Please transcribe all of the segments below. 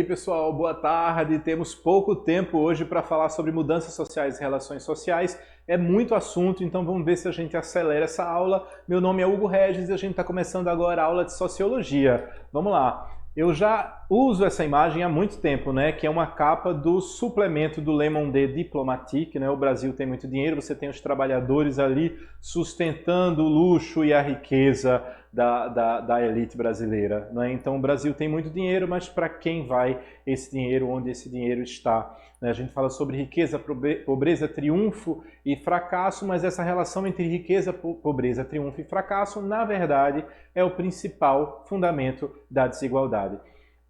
aí, pessoal, boa tarde. Temos pouco tempo hoje para falar sobre mudanças sociais e relações sociais. É muito assunto, então vamos ver se a gente acelera essa aula. Meu nome é Hugo Regis e a gente está começando agora a aula de Sociologia. Vamos lá. Eu já uso essa imagem há muito tempo, né? Que é uma capa do suplemento do Le Monde Diplomatique, né? O Brasil tem muito dinheiro, você tem os trabalhadores ali sustentando o luxo e a riqueza da elite brasileira, né? Então o Brasil tem muito dinheiro, mas para quem vai esse dinheiro, onde esse dinheiro está? A gente fala sobre riqueza, pobreza, triunfo e fracasso, mas essa relação entre riqueza, pobreza, triunfo e fracasso, na verdade, é o principal fundamento da desigualdade.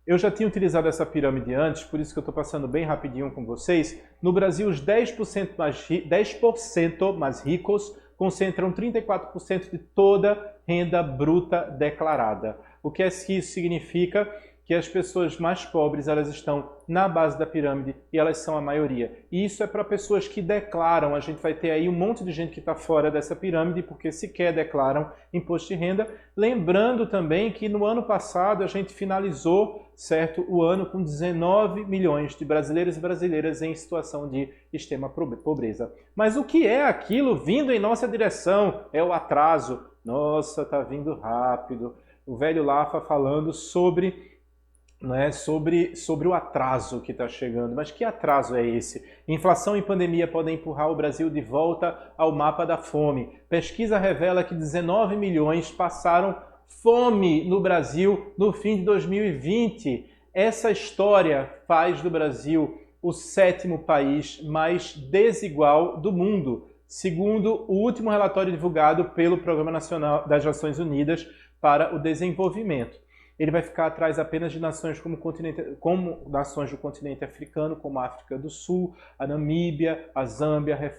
Eu já tinha utilizado essa pirâmide antes, por isso que eu estou passando bem rapidinho com vocês. No Brasil, os 10% mais ricos concentram 34% de toda renda bruta declarada. O que é que isso significa? Que as pessoas mais pobres, elas estão na base da pirâmide e elas são a maioria. E isso é para pessoas que declaram. A gente vai ter aí um monte de gente que está fora dessa pirâmide porque sequer declaram imposto de renda. Lembrando também que no ano passado a gente finalizou, certo, o ano com 19 milhões de brasileiros e brasileiras em situação de extrema pobreza. Mas o que é aquilo vindo em nossa direção? É o atraso. Nossa, tá vindo rápido. O velho Lafa falando sobre o atraso que está chegando. Mas que atraso é esse? Inflação e pandemia podem empurrar o Brasil de volta ao mapa da fome. Pesquisa revela que 19 milhões passaram fome no Brasil no fim de 2020. Essa história faz do Brasil o 7º país mais desigual do mundo, segundo o último relatório divulgado pelo Programa Nacional das Nações Unidas para o Desenvolvimento. Ele vai ficar atrás apenas de nações como nações do continente africano, como a África do Sul, a Namíbia, a Zâmbia,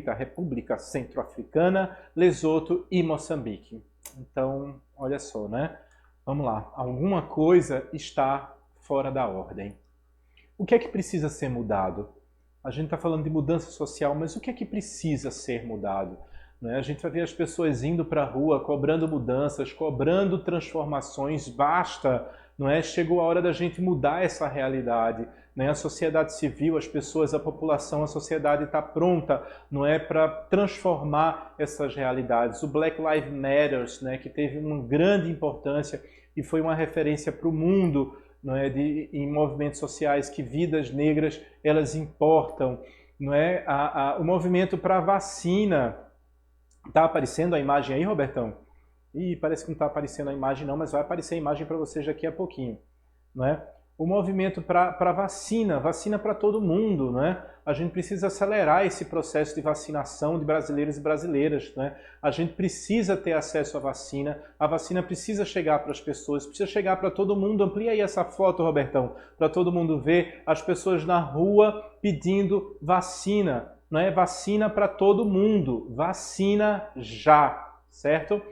a República Centro-Africana, Lesoto e Moçambique. Então, olha só, né? Vamos lá. Alguma coisa está fora da ordem. O que é que precisa ser mudado? A gente está falando de mudança social, mas o que é que precisa ser mudado? A gente vai ver as pessoas indo para a rua, cobrando mudanças, cobrando transformações, basta, não é? Chegou a hora da gente mudar essa realidade. A sociedade civil, as pessoas, a população, a sociedade está pronta, não é, para transformar essas realidades. O Black Lives Matter, né, que teve uma grande importância e foi uma referência para o mundo, não é, em movimentos sociais, que vidas negras elas importam, não é? O movimento para a vacina. Está aparecendo a imagem aí, Robertão? Ih, parece que não está aparecendo a imagem não, mas vai aparecer a imagem para vocês daqui a pouquinho, não é? O movimento para vacina para todo mundo, não é? A gente precisa acelerar esse processo de vacinação de brasileiros e brasileiras, não é? A gente precisa ter acesso à vacina, a vacina precisa chegar para as pessoas, precisa chegar para todo mundo. Amplia aí essa foto, Robertão, para todo mundo ver as pessoas na rua pedindo vacina. Não é vacina para todo mundo, vacina já, certo?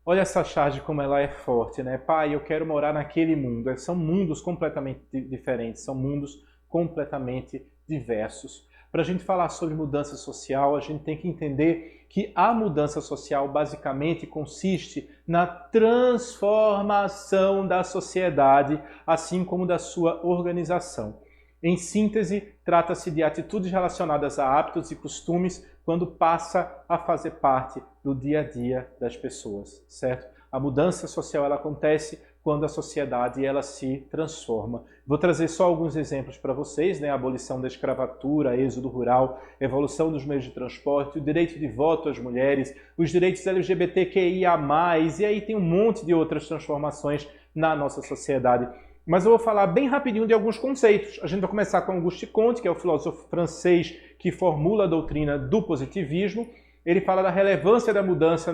Olha essa charge como ela é forte, né? Pai, eu quero morar naquele mundo. São mundos completamente diferentes, são mundos completamente diversos. Para a gente falar sobre mudança social, a gente tem que entender que a mudança social basicamente consiste na transformação da sociedade, assim como da sua organização. Em síntese, trata-se de atitudes relacionadas a hábitos e costumes quando passa a fazer parte do dia a dia das pessoas, certo? A mudança social ela acontece quando a sociedade ela se transforma. Vou trazer só alguns exemplos para vocês, né? A abolição da escravatura, êxodo rural, evolução dos meios de transporte, o direito de voto às mulheres, os direitos LGBTQIA+, e aí tem um monte de outras transformações na nossa sociedade. Mas eu vou falar bem rapidinho de alguns conceitos. A gente vai começar com Auguste Comte, que é o filósofo francês que formula a doutrina do positivismo. Ele fala da relevância da mudança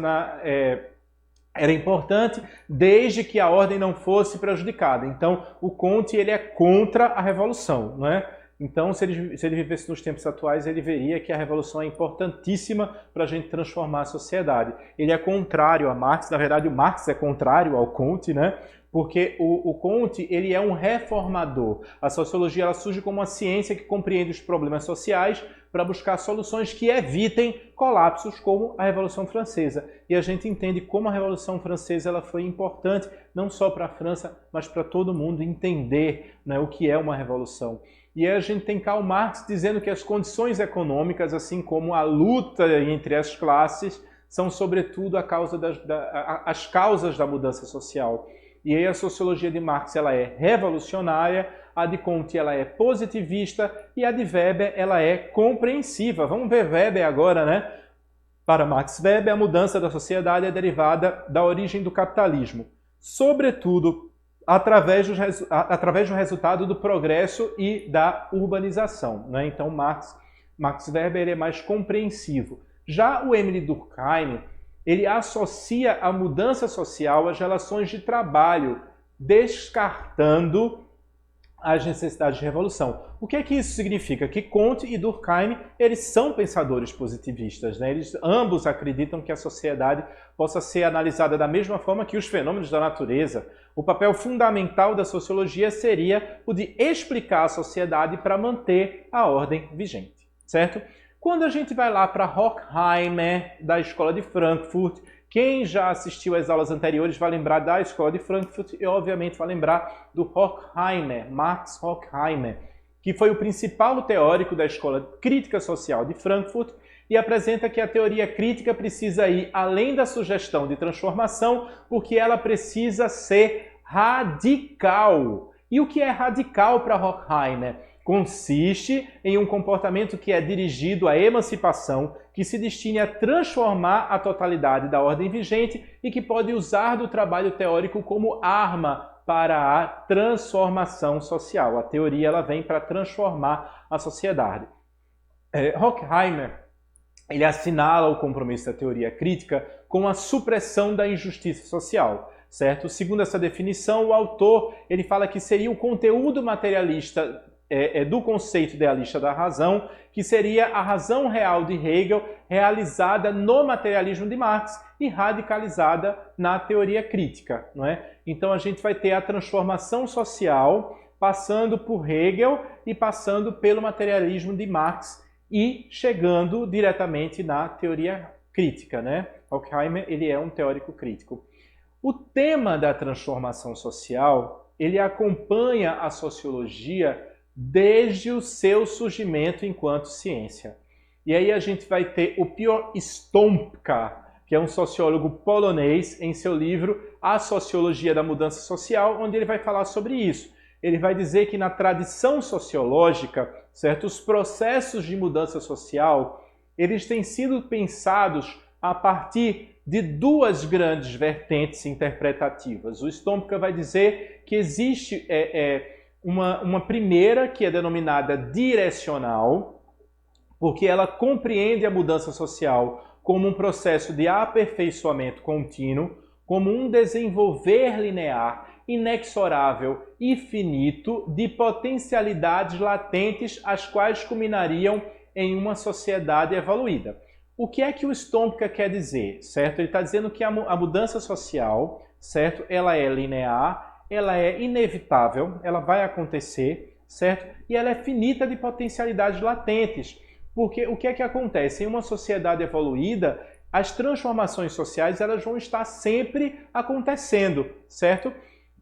era importante desde que a ordem não fosse prejudicada. Então, o Comte ele é contra a revolução, não é? Então, se ele vivesse nos tempos atuais, ele veria que a revolução é importantíssima para a gente transformar a sociedade. Ele é contrário a Marx, na verdade o Marx é contrário ao Comte, né? Porque o Comte, ele é um reformador. A sociologia ela surge como uma ciência que compreende os problemas sociais para buscar soluções que evitem colapsos como a Revolução Francesa. E a gente entende como a Revolução Francesa ela foi importante, não só para a França, mas para todo mundo entender, né, o que é uma revolução. E aí a gente tem Karl Marx dizendo que as condições econômicas, assim como a luta entre as classes, são sobretudo as causas da mudança social. E aí a sociologia de Marx ela é revolucionária, a de Comte ela é positivista e a de Weber ela é compreensiva. Vamos ver Weber agora, né? Para Max Weber, a mudança da sociedade é derivada da origem do capitalismo, sobretudo através do resultado do progresso e da urbanização, né? Então Max Weber é mais compreensivo. Já o Emile Durkheim, ele associa a mudança social às relações de trabalho, descartando as necessidades de revolução. O que é que isso significa? Que Comte e Durkheim, eles são pensadores positivistas, né? Eles ambos acreditam que a sociedade possa ser analisada da mesma forma que os fenômenos da natureza. O papel fundamental da sociologia seria o de explicar a sociedade para manter a ordem vigente, certo? Quando a gente vai lá para Horkheimer, da Escola de Frankfurt, quem já assistiu às aulas anteriores vai lembrar da Escola de Frankfurt e, obviamente, vai lembrar do Horkheimer, Max Horkheimer, que foi o principal teórico da Escola Crítica Social de Frankfurt e apresenta que a teoria crítica precisa ir além da sugestão de transformação, porque ela precisa ser radical. E o que é radical para Horkheimer? Consiste em um comportamento que é dirigido à emancipação, que se destine a transformar a totalidade da ordem vigente e que pode usar do trabalho teórico como arma para a transformação social. A teoria ela vem para transformar a sociedade. Horkheimer ele assinala o compromisso da teoria crítica com a supressão da injustiça social. Certo? Segundo essa definição, o autor ele fala que seria o conteúdo materialista do conceito idealista da razão, que seria a razão real de Hegel realizada no materialismo de Marx e radicalizada na teoria crítica, não é? Então a gente vai ter a transformação social passando por Hegel e passando pelo materialismo de Marx e chegando diretamente na teoria crítica, né? Horkheimer ele é um teórico crítico. O tema da transformação social ele acompanha a sociologia desde o seu surgimento enquanto ciência. E aí a gente vai ter o Piotr Stąpka, que é um sociólogo polonês, em seu livro A Sociologia da Mudança Social, onde ele vai falar sobre isso. Ele vai dizer que na tradição sociológica, certos processos de mudança social, eles têm sido pensados a partir de duas grandes vertentes interpretativas. O Stąpka vai dizer que existe uma primeira que é denominada direcional, porque ela compreende a mudança social como um processo de aperfeiçoamento contínuo, como um desenvolver linear, inexorável e finito de potencialidades latentes as quais culminariam em uma sociedade evoluída. O que é que o Stąpka quer dizer, certo? Ele está dizendo que a mudança social, certo? Ela é linear, ela é inevitável, ela vai acontecer, certo? E ela é finita de potencialidades latentes. Porque o que é que acontece? Em uma sociedade evoluída, as transformações sociais elas vão estar sempre acontecendo, certo?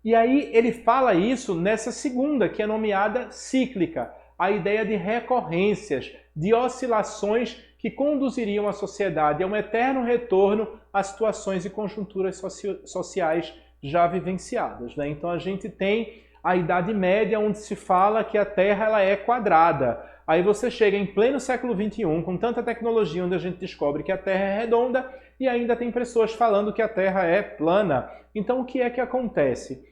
E aí ele fala isso nessa segunda, que é nomeada cíclica, a ideia de recorrências, de oscilações que conduziriam a sociedade a um eterno retorno a situações e conjunturas sociais já vivenciadas, né? Então a gente tem a Idade Média, onde se fala que a Terra ela é quadrada. Aí você chega em pleno século XXI, com tanta tecnologia, onde a gente descobre que a Terra é redonda e ainda tem pessoas falando que a Terra é plana. Então o que é que acontece?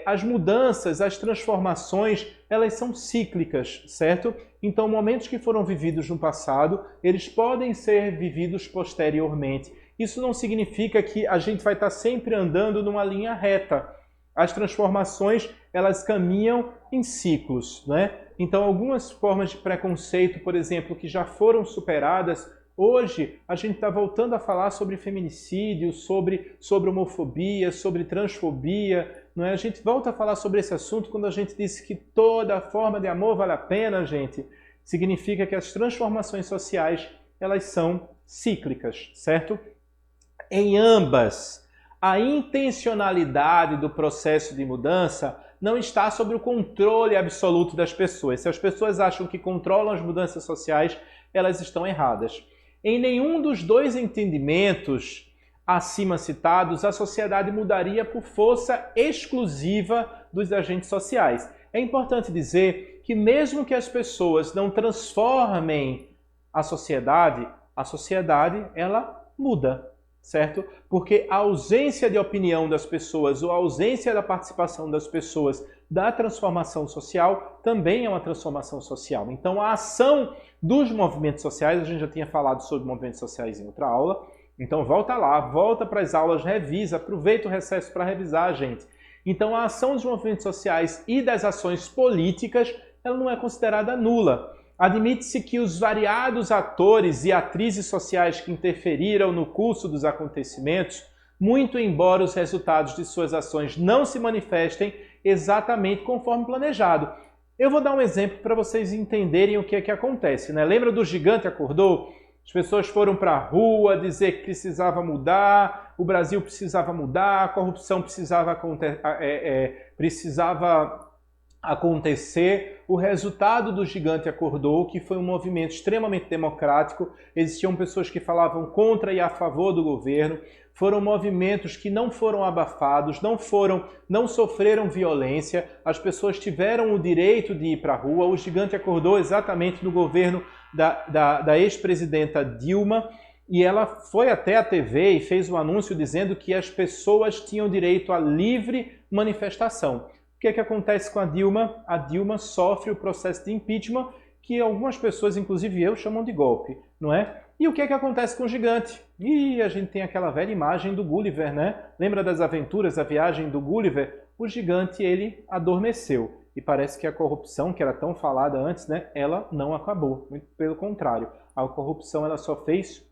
As mudanças, as transformações, elas são cíclicas, certo? Então momentos que foram vividos no passado, eles podem ser vividos posteriormente. Isso não significa que a gente vai estar sempre andando numa linha reta. As transformações, elas caminham em ciclos, né? Então, algumas formas de preconceito, por exemplo, que já foram superadas, Hoje a gente está voltando a falar sobre feminicídio, sobre homofobia, sobre transfobia, não é? A gente volta a falar sobre esse assunto quando a gente diz que toda forma de amor vale a pena, gente. Significa que as transformações sociais, elas são cíclicas, certo? Em ambas, a intencionalidade do processo de mudança não está sob o controle absoluto das pessoas. Se as pessoas acham que controlam as mudanças sociais, elas estão erradas. Em nenhum dos dois entendimentos acima citados, a sociedade mudaria por força exclusiva dos agentes sociais. É importante dizer que mesmo que as pessoas não transformem a sociedade ela muda, certo? Porque a ausência de opinião das pessoas ou a ausência da participação das pessoas da transformação social também é uma transformação social. Então a ação dos movimentos sociais, a gente já tinha falado sobre movimentos sociais em outra aula, então volta lá, volta para as aulas, revisa, aproveita o recesso para revisar, gente. Então a ação dos movimentos sociais e das ações políticas, ela não é considerada nula. Admite-se que os variados atores e atrizes sociais que interferiram no curso dos acontecimentos, muito embora os resultados de suas ações não se manifestem exatamente conforme planejado. Eu vou dar um exemplo para vocês entenderem o que é que acontece, né? Lembra do Gigante Acordou? As pessoas foram para a rua dizer que precisava mudar, o Brasil precisava mudar, a corrupção precisava acontecer. O resultado do Gigante Acordou, que foi um movimento extremamente democrático, existiam pessoas que falavam contra e a favor do governo, foram movimentos que não foram abafados, não sofreram violência, as pessoas tiveram o direito de ir para a rua. O Gigante Acordou exatamente no governo da ex-presidenta Dilma, e ela foi até a TV e fez um anúncio dizendo que as pessoas tinham direito à livre manifestação. O que é que acontece com a Dilma? A Dilma sofre o processo de impeachment, que algumas pessoas, inclusive eu, chamam de golpe, não é? E o que é que acontece com o Gigante? E a gente tem aquela velha imagem do Gulliver, né? Lembra das aventuras, a viagem do Gulliver? O Gigante, ele adormeceu. E parece que a corrupção, que era tão falada antes, né? Ela não acabou. Muito pelo contrário. A corrupção, ela só fez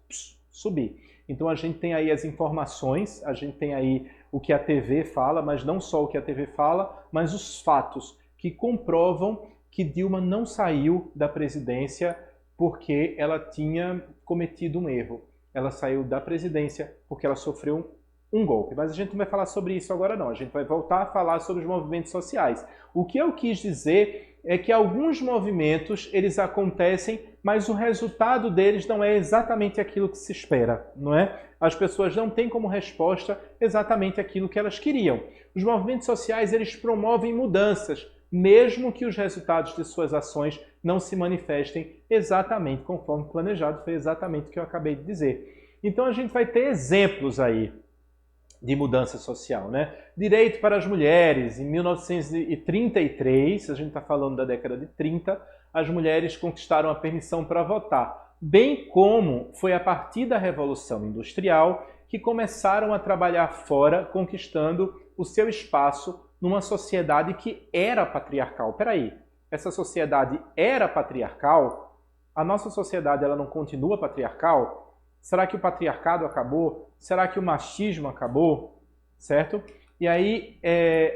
subir. Então a gente tem aí as informações, a gente tem aí o que a TV fala, mas não só o que a TV fala, mas os fatos que comprovam que Dilma não saiu da presidência porque ela tinha cometido um erro. Ela saiu da presidência porque ela sofreu um golpe. Mas a gente não vai falar sobre isso agora não, a gente vai voltar a falar sobre os movimentos sociais. O que eu quis dizer é que alguns movimentos, eles acontecem, mas o resultado deles não é exatamente aquilo que se espera, não é? As pessoas não têm como resposta exatamente aquilo que elas queriam. Os movimentos sociais, eles promovem mudanças, mesmo que os resultados de suas ações não se manifestem exatamente conforme planejado. Foi exatamente o que eu acabei de dizer. Então a gente vai ter exemplos aí de mudança social, né? Direito para as mulheres. Em 1933, a gente está falando da década de 30, as mulheres conquistaram a permissão para votar, bem como foi a partir da Revolução Industrial que começaram a trabalhar fora, conquistando o seu espaço numa sociedade que era patriarcal. Peraí, essa sociedade era patriarcal? A nossa sociedade, ela não continua patriarcal? Será que o patriarcado acabou? Será que o machismo acabou? Certo? E aí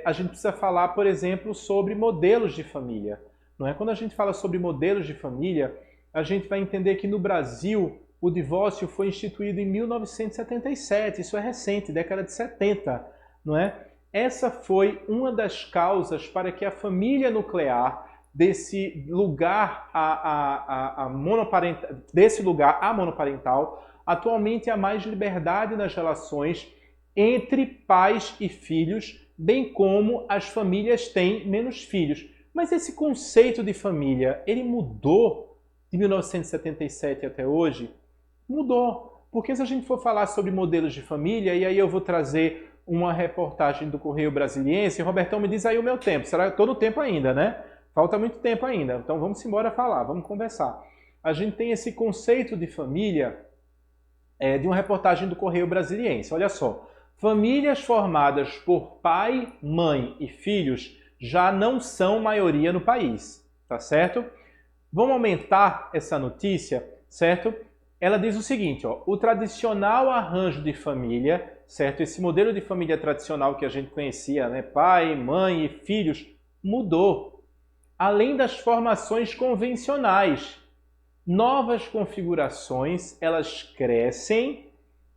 a gente precisa falar, por exemplo, sobre modelos de família. Não é? Quando a gente fala sobre modelos de família, a gente vai entender que no Brasil o divórcio foi instituído em 1977. Isso é recente, década de 70. Não é? Essa foi uma das causas para que a família nuclear, desse lugar monoparental, atualmente há mais liberdade nas relações entre pais e filhos, bem como as famílias têm menos filhos. Mas esse conceito de família, ele mudou de 1977 até hoje? Mudou. Porque se a gente for falar sobre modelos de família, e aí eu vou trazer uma reportagem do Correio Brasiliense, Robertão, me diz aí o meu tempo. Será todo o tempo ainda, né? Falta muito tempo ainda. Então vamos embora falar, vamos conversar. A gente tem esse conceito de família de uma reportagem do Correio Brasiliense. Olha só. Famílias formadas por pai, mãe e filhos já não são maioria no país, tá certo? Vamos aumentar essa notícia, certo? ela diz o seguinte, ó, o tradicional arranjo de família, certo? Esse modelo de família tradicional que a gente conhecia, né? Pai, mãe e filhos, mudou. Além das formações convencionais, novas configurações, elas crescem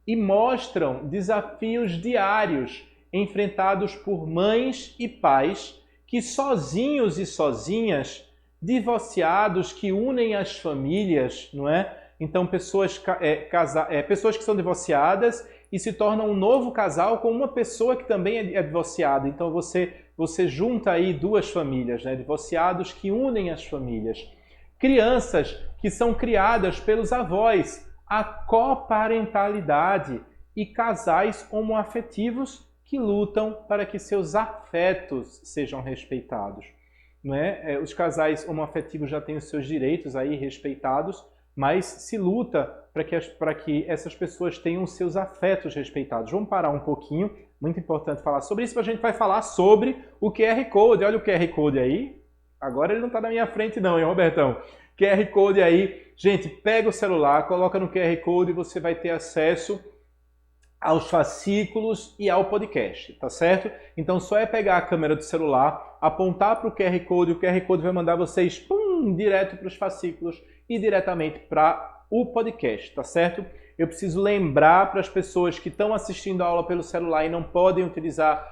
e mostram desafios diários enfrentados por mães e pais que sozinhos e sozinhas, divorciados que unem as famílias, não é? Então, pessoas que são divorciadas e se tornam um novo casal com uma pessoa que também é divorciada. Então, você junta aí duas famílias, né? Divorciados que unem as famílias. Crianças que são criadas pelos avós, a coparentalidade e casais homoafetivos que lutam para que seus afetos sejam respeitados. Não é? Os casais homoafetivos já têm os seus direitos aí respeitados, mas se luta para que essas pessoas tenham os seus afetos respeitados. Vamos parar um pouquinho, muito importante falar sobre isso, a gente vai falar sobre o QR Code. Olha o QR Code aí. Agora ele não está na minha frente não, hein, Robertão? QR Code aí. Gente, pega o celular, coloca no QR Code e você vai ter acesso aos fascículos e ao podcast, tá certo? Então só é pegar a câmera do celular, apontar para o QR Code vai mandar vocês direto para os fascículos e diretamente para o podcast, tá certo? Eu preciso lembrar para as pessoas que estão assistindo a aula pelo celular e não podem utilizar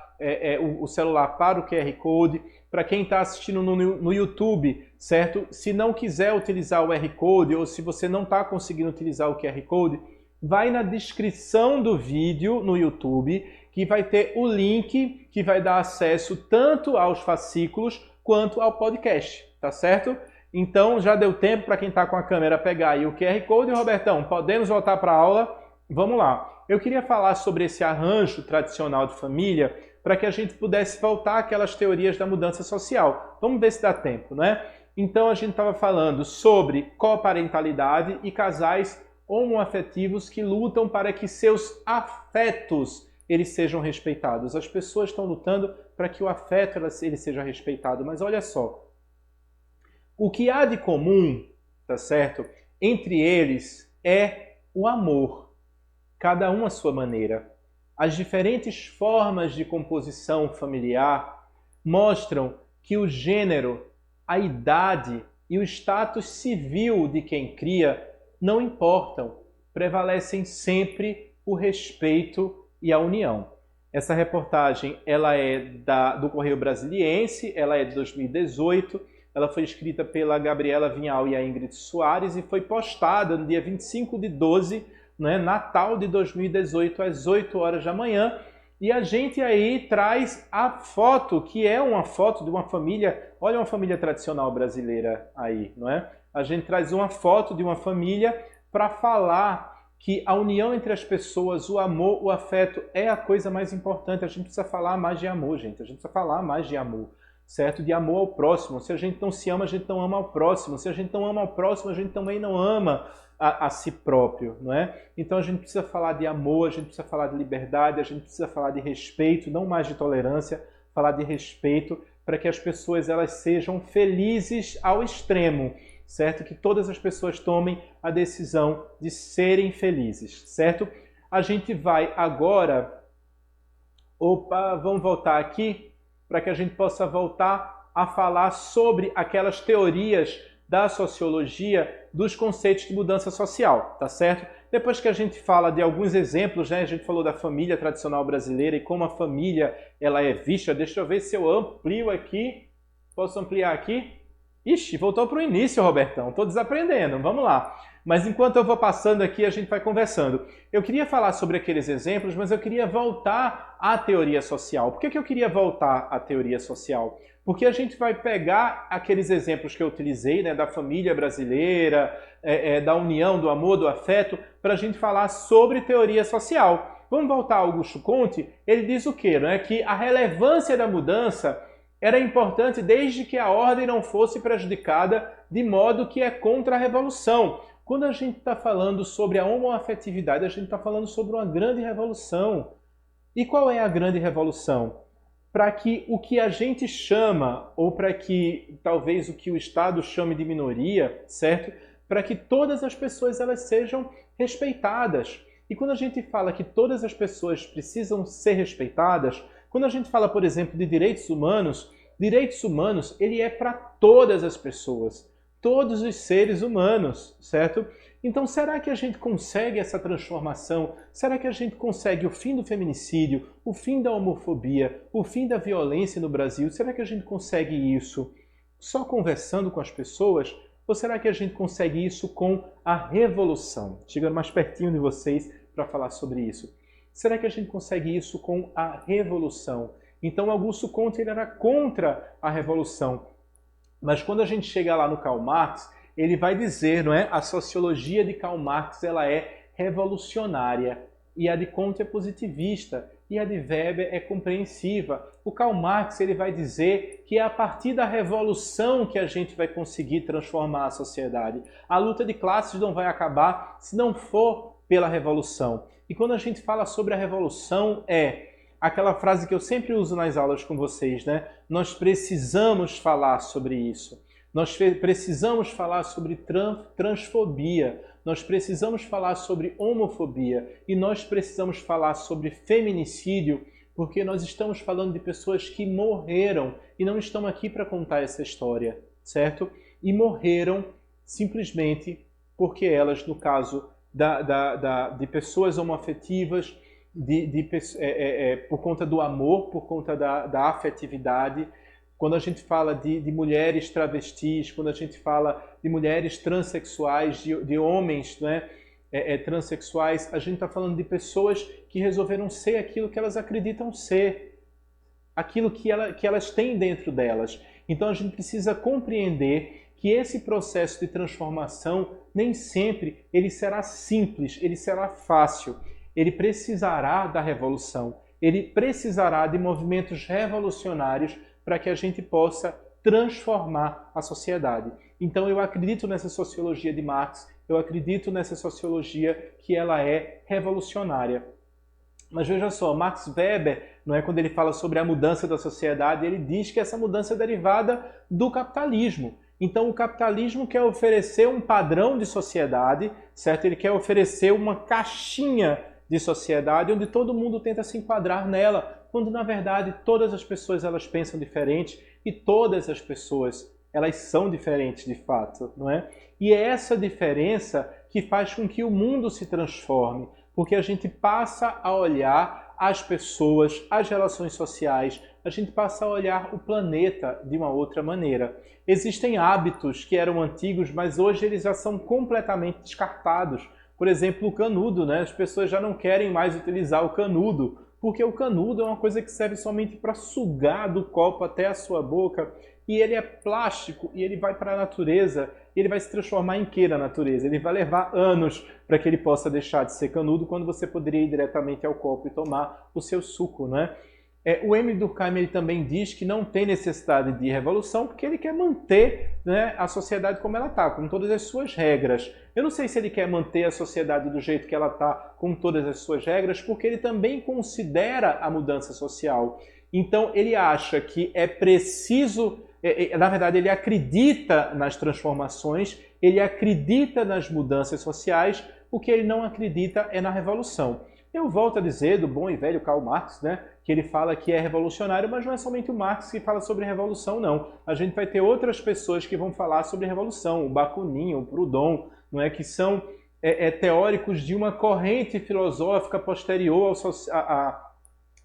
o celular para o QR Code, para quem está assistindo no YouTube, certo? Se não quiser utilizar o QR Code ou se você não está conseguindo utilizar o QR Code, vai na descrição do vídeo no YouTube, que vai ter o link que vai dar acesso tanto aos fascículos quanto ao podcast, tá certo? Então já deu tempo para quem está com a câmera pegar aí o QR Code. Robertão, podemos voltar para a aula? Vamos lá. Eu queria falar sobre esse arranjo tradicional de família para que a gente pudesse voltar àquelas teorias da mudança social. Vamos ver se dá tempo, né? Então a gente estava falando sobre coparentalidade e casais homoafetivos que lutam para que seus afetos eles sejam respeitados. As pessoas estão lutando para que o afeto ele seja respeitado. Mas olha só, o que há de comum, tá certo, entre eles é o amor, cada um à sua maneira. As diferentes formas de composição familiar mostram que o gênero, a idade e o status civil de quem cria não importam, prevalecem sempre o respeito e a união. Essa reportagem ela é do Correio Brasiliense, ela é de 2018, ela foi escrita pela Gabriela Vinhal e a Ingrid Soares e foi postada no dia 25 de 12, né, Natal de 2018, às 8 horas da manhã. E a gente aí traz a foto, que é uma foto de uma família, olha uma família tradicional brasileira aí, não é? A gente traz uma foto de uma família para falar que a união entre as pessoas, o amor, o afeto é a coisa mais importante. A gente precisa falar mais de amor, gente. A gente precisa falar mais de amor, certo? De amor ao próximo. Se a gente não se ama, a gente não ama ao próximo. Se a gente não ama ao próximo, a gente também não ama a si próprio, não é? Então a gente precisa falar de amor, a gente precisa falar de liberdade, a gente precisa falar de respeito, não mais de tolerância, falar de respeito para que as pessoas elas sejam felizes ao extremo, certo? Que todas as pessoas tomem a decisão de serem felizes, certo? A gente vai agora... vamos voltar aqui para que a gente possa voltar a falar sobre aquelas teorias da sociologia dos conceitos de mudança social, tá certo? Depois que a gente fala de alguns exemplos, né? A gente falou da família tradicional brasileira e como a família ela é vista. Deixa eu ver se eu amplio aqui. Posso ampliar aqui? Ixi, voltou para o início, Robertão. Estou desaprendendo. Vamos lá. Mas enquanto eu vou passando aqui, a gente vai conversando. Eu queria falar sobre aqueles exemplos, mas eu queria voltar à teoria social. Por que eu queria voltar à teoria social? Porque a gente vai pegar aqueles exemplos que eu utilizei, né, da família brasileira, da união, do amor, do afeto, para a gente falar sobre teoria social. Vamos voltar a Augusto Comte? Ele diz o quê? Né? Que a relevância da mudança era importante desde que a ordem não fosse prejudicada de modo que é contra a revolução. Quando a gente está falando sobre a homoafetividade, a gente está falando sobre uma grande revolução. E qual é a grande revolução? Para que o que a gente chama, ou para que talvez o que o Estado chame de minoria, certo? para que todas as pessoas elas sejam respeitadas. E quando a gente fala que todas as pessoas precisam ser respeitadas, quando a gente fala, por exemplo, de direitos humanos ele é para todas as pessoas, todos os seres humanos, certo? Então, será que a gente consegue essa transformação? Será que a gente consegue o fim do feminicídio, o fim da homofobia, o fim da violência no Brasil? Será que a gente consegue isso só conversando com as pessoas? Ou será que a gente consegue isso com a revolução? Chegando mais pertinho de vocês para falar sobre isso. Será que a gente consegue isso com a revolução? Então, Augusto Comte ele era contra a revolução. Mas quando a gente chega lá no Karl Marx, ele vai dizer, não é? A sociologia de Karl Marx ela é revolucionária e a de Comte é positivista e a de Weber é compreensiva. O Karl Marx ele vai dizer que é a partir da revolução que a gente vai conseguir transformar a sociedade. A luta de classes não vai acabar se não for pela revolução. E quando a gente fala sobre a revolução aquela frase que eu sempre uso nas aulas com vocês, né? Nós precisamos falar sobre isso. Nós precisamos falar sobre transfobia. Nós precisamos falar sobre homofobia. E nós precisamos falar sobre feminicídio, porque nós estamos falando de pessoas que morreram e não estão aqui para contar essa história, certo? E morreram simplesmente porque elas, no caso de pessoas homoafetivas, por conta do amor, por conta da afetividade. Quando a gente fala de mulheres travestis, quando a gente fala de mulheres transexuais, de homens, né, transexuais, a gente está falando de pessoas que resolveram ser aquilo que elas acreditam ser, aquilo que elas têm dentro delas. Então a gente precisa compreender que esse processo de transformação nem sempre ele será simples, ele será fácil. Ele precisará da revolução, ele precisará de movimentos revolucionários para que a gente possa transformar a sociedade. Então eu acredito nessa sociologia de Marx, eu acredito nessa sociologia que ela é revolucionária. Mas veja só, Max Weber, não é, quando ele fala sobre a mudança da sociedade, ele diz que essa mudança é derivada do capitalismo. Então o capitalismo quer oferecer um padrão de sociedade, certo? Ele quer oferecer uma caixinha de sociedade onde todo mundo tenta se enquadrar nela, quando na verdade todas as pessoas elas pensam diferente e todas as pessoas elas são diferentes de fato, não é? E é essa diferença que faz com que o mundo se transforme, porque a gente passa a olhar as pessoas, as relações sociais, a gente passa a olhar o planeta de uma outra maneira. Existem hábitos que eram antigos, mas hoje eles já são completamente descartados. Por exemplo, o canudo, né? As pessoas já não querem mais utilizar o canudo, porque o canudo é uma coisa que serve somente para sugar do copo até a sua boca, e ele é plástico, e ele vai para a natureza, e ele vai se transformar em que na natureza? Ele vai levar anos para que ele possa deixar de ser canudo, quando você poderia ir diretamente ao copo e tomar o seu suco, né? O Emile Durkheim ele também diz que não tem necessidade de revolução porque ele quer manter, né, a sociedade como ela está, com todas as suas regras. Eu não sei se ele quer manter a sociedade do jeito que ela está, com todas as suas regras, porque ele também considera a mudança social. Então ele acha que é preciso, na verdade ele acredita nas transformações, ele acredita nas mudanças sociais, o que ele não acredita é na revolução. Eu volto a dizer do bom e velho Karl Marx, né, que ele fala que é revolucionário, mas não é somente o Marx que fala sobre revolução, não. A gente vai ter outras pessoas que vão falar sobre revolução, o Bakunin, o Proudhon, não é, que são teóricos de uma corrente filosófica posterior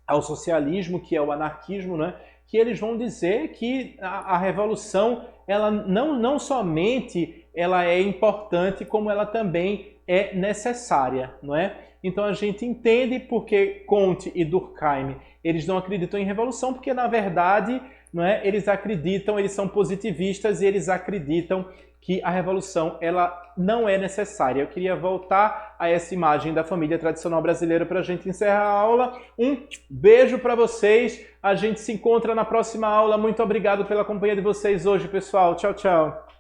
ao socialismo, que é o anarquismo, né, que eles vão dizer que a revolução ela não somente ela é importante, como ela também é necessária, não é? Então a gente entende porque Comte e Durkheim eles não acreditam em revolução, porque na verdade, não é, eles acreditam, eles são positivistas e eles acreditam que a revolução ela não é necessária. Eu queria voltar a essa imagem da família tradicional brasileira para a gente encerrar a aula. Um beijo para vocês, a gente se encontra na próxima aula. Muito obrigado pela companhia de vocês hoje, pessoal. Tchau, tchau.